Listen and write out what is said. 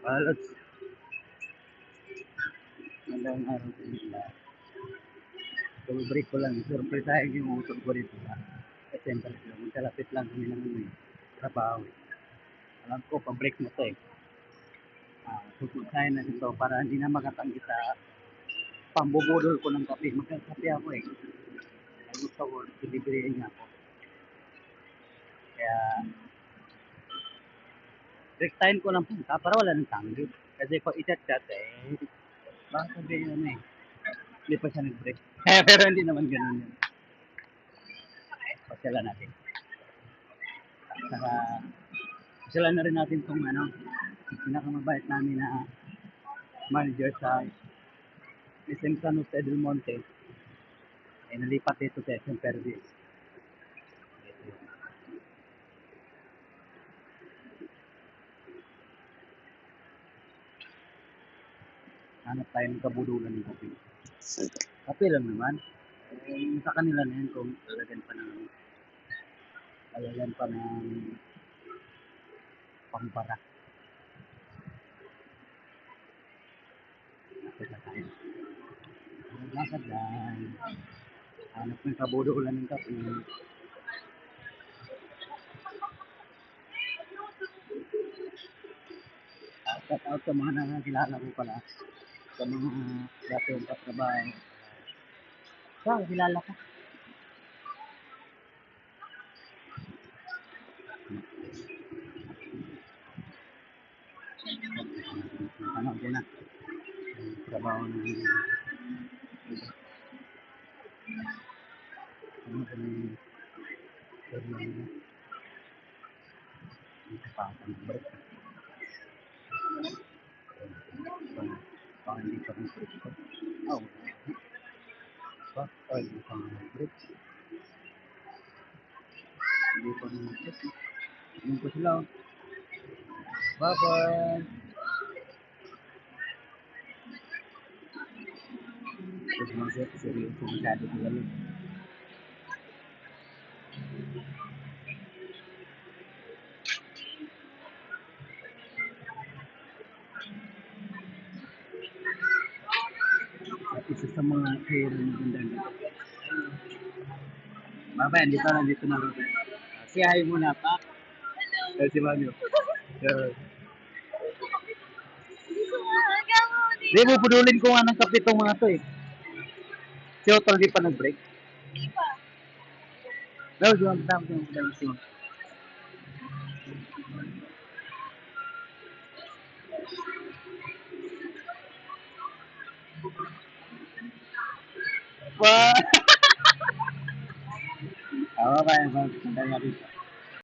Halos magandang araw sa inyo. So, break ko lang. Surpresahin yung utol ko rito sa Central Club. Magkalapit lang kami ng trabaho. Alam ko, pa-break mo to eh. Surpresahin natin to para hindi na makatanggi sa pambubudol ko ng kape. Magkakape ako eh. Ay gusto ko, delivery niya ako. Kaya, break time ko lang punta para wala nang tanggi. Kasi pag i-chat-chat eh, baka sabihin ano eh, hindi pa siya nag-break. Pero hindi naman ganun yun. Pasyalan natin. At saka, pasyalan na rin natin itong ano, pinakamabait namin na manager sa SM San Jose del Monte. Eh, nalipat dito sa SM Pervis. Hanap tayo ng kabudulan ng kape. Kape lang naman. Eh, sa kanila na yan kung lalagyan pa ng pampara. Kapit na tayo. Lakad lang. Hanap ng kabudulan ng kape. Shout out sa mga nakakilala ko pala. Sa mga dati yung katrabaho. So, kilala ka. Ano ko na. Trabaho ng ano ko ng break. Baka hindi pa rin break ko. Oh, hindi pa rin break. Hindi pa rin break. Hindi ko sila. Bye-bye. Terus masuk serius masyado ko lang. At isa sa mga kaya na maganda. Bye-bye, dito na rin. Siyahin muna pa. Hello. Si Mami. Di mo pudulin ko nga ng kape itong mga to eh. Si Otol di pa nag-break. Di pa. No, di ba? Wah. Apa yang kau dito?